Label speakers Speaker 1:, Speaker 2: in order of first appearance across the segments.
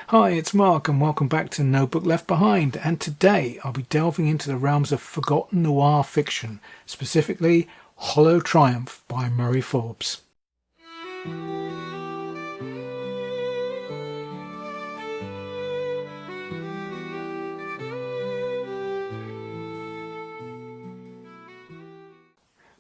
Speaker 1: Hi, it's Mark and welcome back to No Book Left Behind, and today I'll be delving into the realms of forgotten noir fiction, specifically Hollow Triumph by Murray Forbes.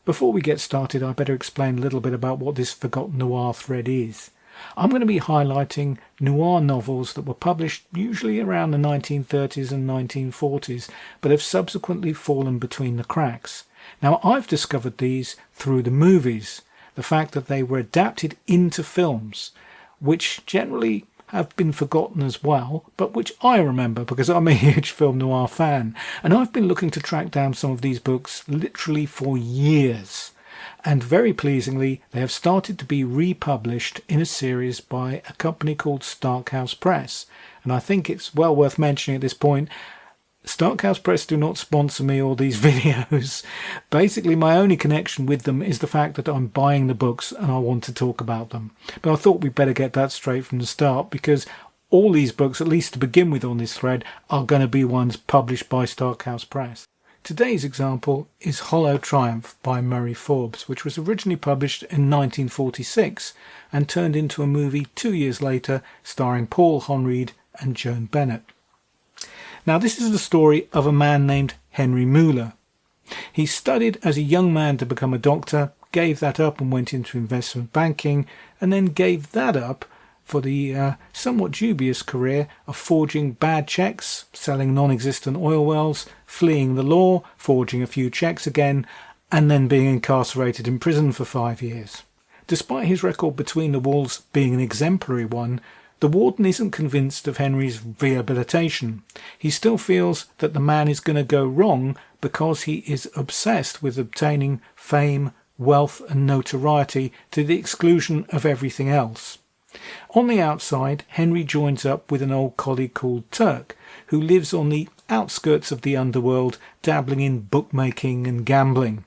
Speaker 1: Before we get started, I better explain a little bit about what this forgotten noir thread is. I'm going to be highlighting noir novels that were published usually around the 1930s and 1940s, but have subsequently fallen between the cracks. Now, I've discovered these through the movies, the fact that they were adapted into films, which generally have been forgotten as well, but which I remember because I'm a huge film noir fan, and I've been looking to track down some of these books literally for years. And very pleasingly, they have started to be republished in a series by a company called Starkhouse Press. And I think it's well worth mentioning at this point, Starkhouse Press do not sponsor me or these videos. Basically, my only connection with them is the fact that I'm buying the books and I want to talk about them. But I thought we'd better get that straight from the start, because all these books, at least to begin with on this thread, are going to be ones published by Starkhouse Press. Today's example is Hollow Triumph by Murray Forbes, which was originally published in 1946 and turned into a movie 2 years later starring Paul Honreid and Joan Bennett. Now, this is the story of a man named Henry Muller. He studied as a young man to become a doctor, gave that up and went into investment banking, and then gave that up for the somewhat dubious career of forging bad checks, selling non-existent oil wells, fleeing the law, forging a few checks again, and then being incarcerated in prison for 5 years. Despite his record between the walls being an exemplary one, the warden isn't convinced of Henry's rehabilitation. He still feels that the man is going to go wrong because he is obsessed with obtaining fame, wealth and notoriety to the exclusion of everything else. On the outside, Henry joins up with an old colleague called Turk, who lives on the outskirts of the underworld, dabbling in bookmaking and gambling.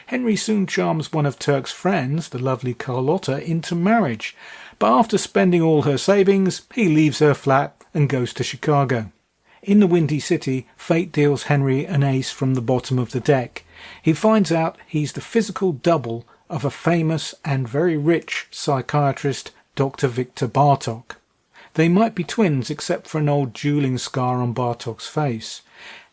Speaker 1: Henry soon charms one of Turk's friends, the lovely Carlotta, into marriage, but after spending all her savings, he leaves her flat and goes to Chicago. In the Windy City, fate deals Henry an ace from the bottom of the deck. He finds out he's the physical double of a famous and very rich psychiatrist, Dr. Victor Bartok. They might be twins except for an old dueling scar on Bartok's face.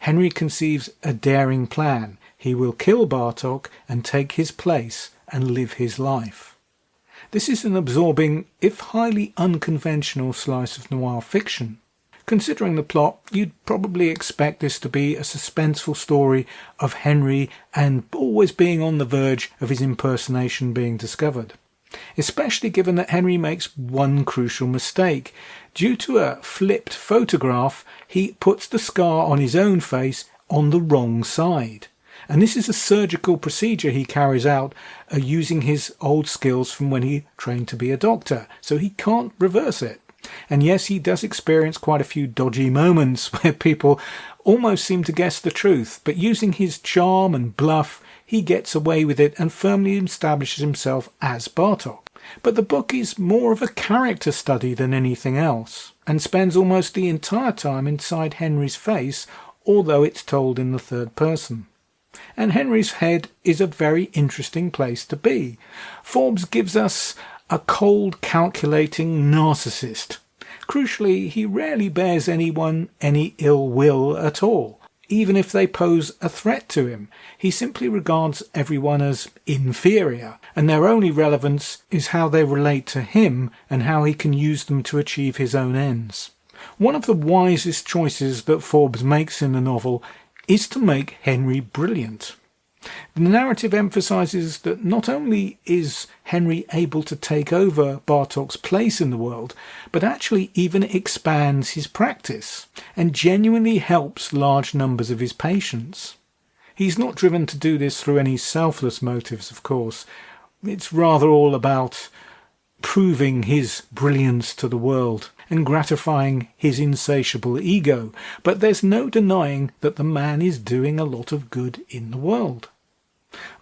Speaker 1: Henry conceives a daring plan. He will kill Bartok and take his place and live his life. This is an absorbing, if highly unconventional, slice of noir fiction. Considering the plot, you'd probably expect this to be a suspenseful story of Henry and always being on the verge of his impersonation being discovered. Especially given that Henry makes one crucial mistake. Due to a flipped photograph, he puts the scar on his own face on the wrong side. And this is a surgical procedure he carries out using his old skills from when he trained to be a doctor, so he can't reverse it. And yes, he does experience quite a few dodgy moments where people almost seem to guess the truth, but using his charm and bluff, he gets away with it and firmly establishes himself as Bartok. But the book is more of a character study than anything else, and spends almost the entire time inside Henry's face, although it's told in the third person. And Henry's head is a very interesting place to be. Forbes gives us a cold, calculating narcissist. Crucially, he rarely bears anyone any ill will at all. Even if they pose a threat to him, he simply regards everyone as inferior, and their only relevance is how they relate to him and how he can use them to achieve his own ends. One of the wisest choices that Forbes makes in the novel is to make Henry brilliant. The narrative emphasises that not only is Henry able to take over Bartok's place in the world, but actually even expands his practice and genuinely helps large numbers of his patients. He's not driven to do this through any selfless motives, of course. It's rather all about proving his brilliance to the world and gratifying his insatiable ego, but there's no denying that the man is doing a lot of good in the world.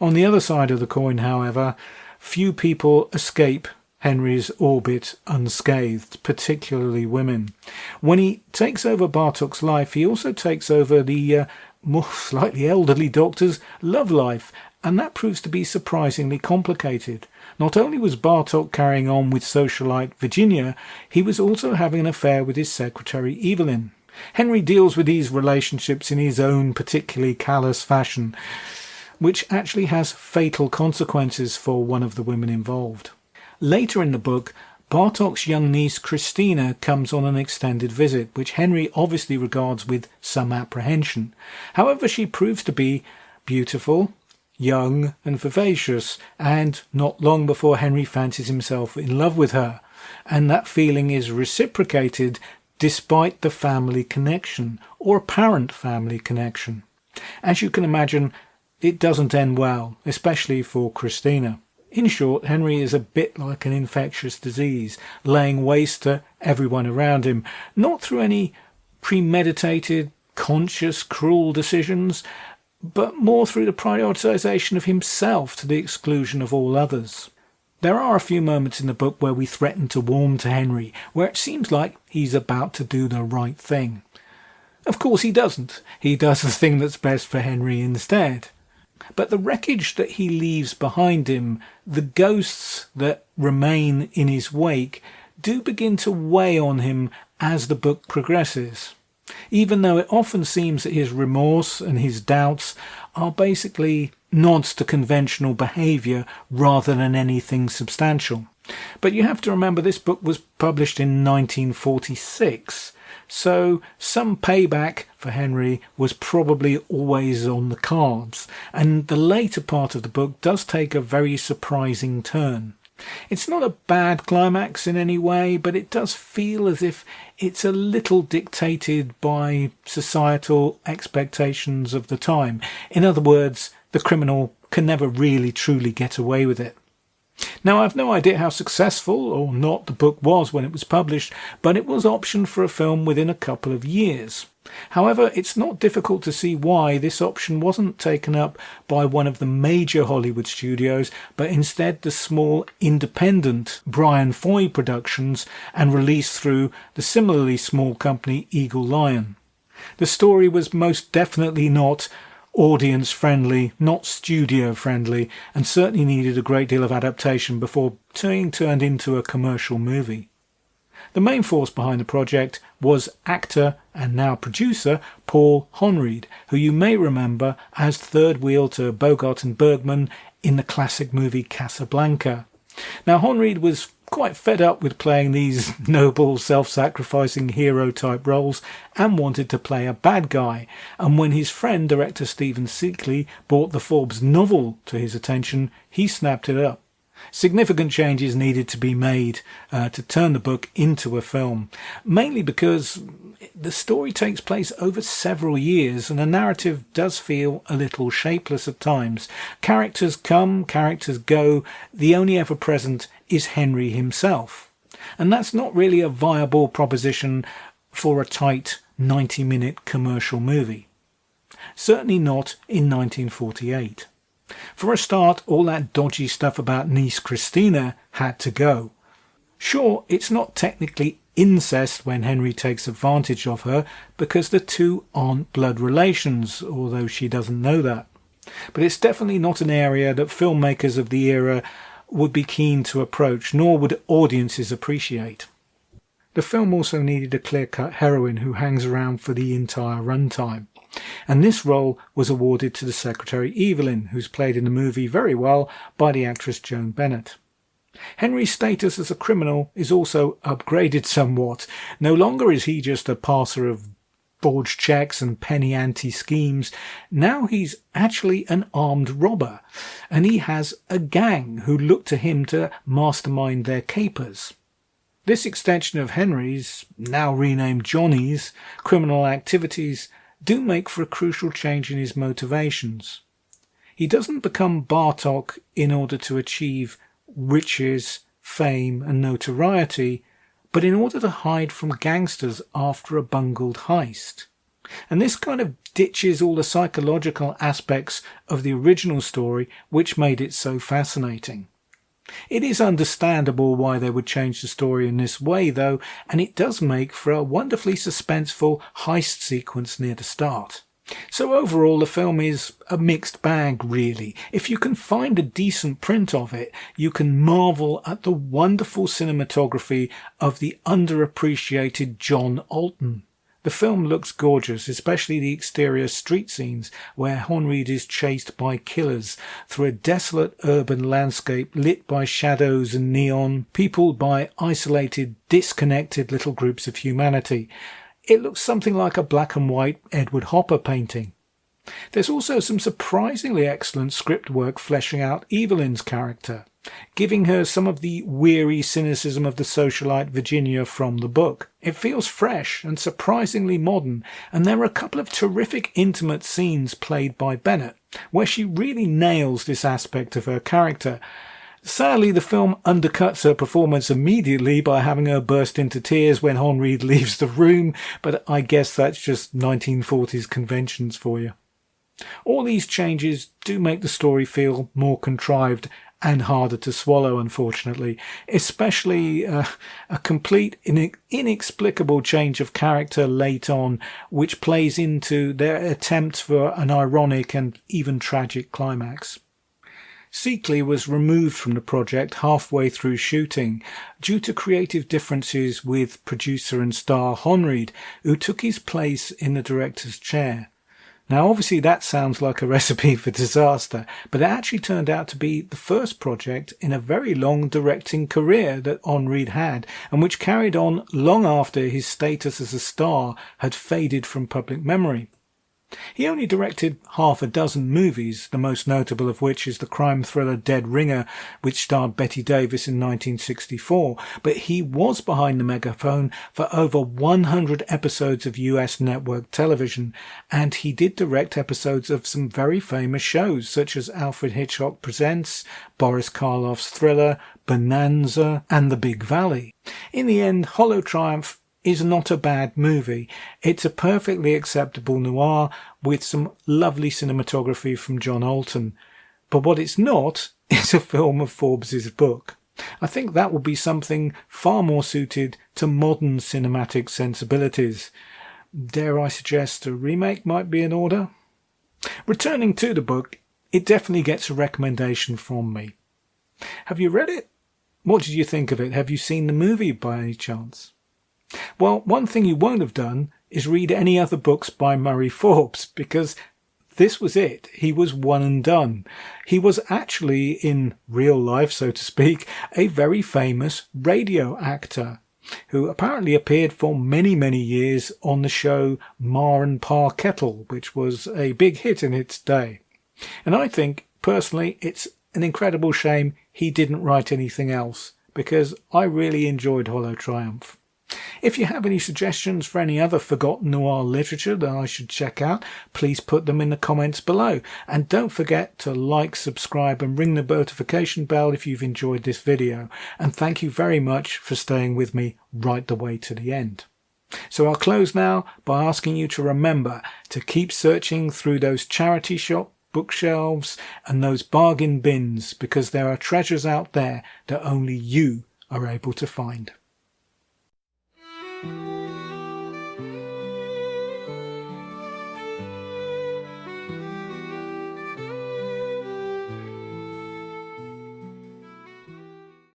Speaker 1: On the other side of the coin, however, few people escape Henry's orbit unscathed, particularly women. When he takes over Bartok's life, he also takes over the more slightly elderly doctor's love life, and that proves to be surprisingly complicated. Not only was Bartok carrying on with socialite Virginia, he was also having an affair with his secretary Evelyn. Henry deals with these relationships in his own particularly callous fashion, which actually has fatal consequences for one of the women involved. Later in the book, Bartok's young niece Christina comes on an extended visit, which Henry obviously regards with some apprehension. However, she proves to be beautiful, young and vivacious, and not long before Henry fancies himself in love with her, and that feeling is reciprocated despite the family connection, or apparent family connection. As you can imagine, it doesn't end well, especially for Christina. In short, Henry is a bit like an infectious disease, laying waste to everyone around him, not through any premeditated, conscious, cruel decisions, but more through the prioritisation of himself to the exclusion of all others. There are a few moments in the book where we threaten to warm to Henry, where it seems like he's about to do the right thing. Of course he doesn't. He does the thing that's best for Henry instead. But the wreckage that he leaves behind him, the ghosts that remain in his wake, do begin to weigh on him as the book progresses. Even though it often seems that his remorse and his doubts are basically nods to conventional behaviour rather than anything substantial. But you have to remember this book was published in 1946, so some payback for Henry was probably always on the cards, and the later part of the book does take a very surprising turn. It's not a bad climax in any way, but it does feel as if it's a little dictated by societal expectations of the time. In other words, the criminal can never really truly get away with it. Now, I've no idea how successful or not the book was when it was published, but it was optioned for a film within a couple of years. However, it's not difficult to see why this option wasn't taken up by one of the major Hollywood studios, but instead the small independent Brian Foy Productions, and released through the similarly small company Eagle Lion. The story was most definitely not audience friendly, not studio friendly, and certainly needed a great deal of adaptation before being turned into a commercial movie. The main force behind the project was actor and now producer Paul Honreid, who you may remember as third wheel to Bogart and Bergman in the classic movie Casablanca. Now, Honreid was quite fed up with playing these noble, self-sacrificing hero-type roles and wanted to play a bad guy, and when his friend, director Stephen Seekley, brought the Forbes novel to his attention, he snapped it up. Significant changes needed to be made to turn the book into a film, mainly because the story takes place over several years and the narrative does feel a little shapeless at times. Characters come, characters go, the only ever present is Henry himself. And that's not really a viable proposition for a tight 90-minute commercial movie. Certainly not in 1948. For a start, all that dodgy stuff about niece Christina had to go. Sure, it's not technically incest when Henry takes advantage of her, because the two aren't blood relations, although she doesn't know that. But it's definitely not an area that filmmakers of the era would be keen to approach, nor would audiences appreciate. The film also needed a clear-cut heroine who hangs around for the entire runtime. And this role was awarded to the secretary Evelyn, who's played in the movie very well by the actress Joan Bennett. Henry's status as a criminal is also upgraded somewhat. No longer is he just a passer of forged checks and penny ante schemes. Now he's actually an armed robber, and he has a gang who look to him to mastermind their capers. This extension of Henry's, now renamed Johnny's, criminal activities do make for a crucial change in his motivations. He doesn't become Bartok in order to achieve riches, fame and notoriety, but in order to hide from gangsters after a bungled heist. And this kind of ditches all the psychological aspects of the original story which made it so fascinating. It is understandable why they would change the story in this way, though, and it does make for a wonderfully suspenseful heist sequence near the start. So overall, the film is a mixed bag, really. If you can find a decent print of it, you can marvel at the wonderful cinematography of the underappreciated John Alton. The film looks gorgeous, especially the exterior street scenes where Honreid is chased by killers through a desolate urban landscape lit by shadows and neon, peopled by isolated, disconnected little groups of humanity. It looks something like a black and white Edward Hopper painting. There's also some surprisingly excellent script work fleshing out Evelyn's character, giving her some of the weary cynicism of the socialite Virginia from the book. It feels fresh and surprisingly modern, and there are a couple of terrific intimate scenes played by Bennett, where she really nails this aspect of her character. Sadly, the film undercuts her performance immediately by having her burst into tears when Honreid leaves the room, but I guess that's just 1940s conventions for you. All these changes do make the story feel more contrived and harder to swallow, unfortunately, especially a complete inexplicable change of character late on, which plays into their attempts for an ironic and even tragic climax. Seekley was removed from the project halfway through shooting due to creative differences with producer and star Honreid, who took his place in the director's chair. Now obviously that sounds like a recipe for disaster, but it actually turned out to be the first project in a very long directing career that Honreid had, and which carried on long after his status as a star had faded from public memory. He only directed half a dozen movies, the most notable of which is the crime thriller Dead Ringer, which starred Bette Davis in 1964, but he was behind the megaphone for over 100 episodes of US network television, and he did direct episodes of some very famous shows such as Alfred Hitchcock Presents, Boris Karloff's Thriller, Bonanza, and The Big Valley. In the end, Hollow Triumph is not a bad movie. It's a perfectly acceptable noir with some lovely cinematography from John Alton. But what it's not is a film of Forbes's book. I think that would be something far more suited to modern cinematic sensibilities. Dare I suggest a remake might be in order? Returning to the book, it definitely gets a recommendation from me. Have you read it? What did you think of it? Have you seen the movie by any chance? Well, one thing you won't have done is read any other books by Murray Forbes, because this was it. He was one and done. He was actually, in real life, so to speak, a very famous radio actor who apparently appeared for many, many years on the show Ma and Pa Kettle, which was a big hit in its day. And I think, personally, it's an incredible shame he didn't write anything else, because I really enjoyed Hollow Triumph. If you have any suggestions for any other Forgotten Noir literature that I should check out, please put them in the comments below. And don't forget to like, subscribe and ring the notification bell if you've enjoyed this video. And thank you very much for staying with me right the way to the end. So I'll close now by asking you to remember to keep searching through those charity shop bookshelves and those bargain bins, because there are treasures out there that only you are able to find.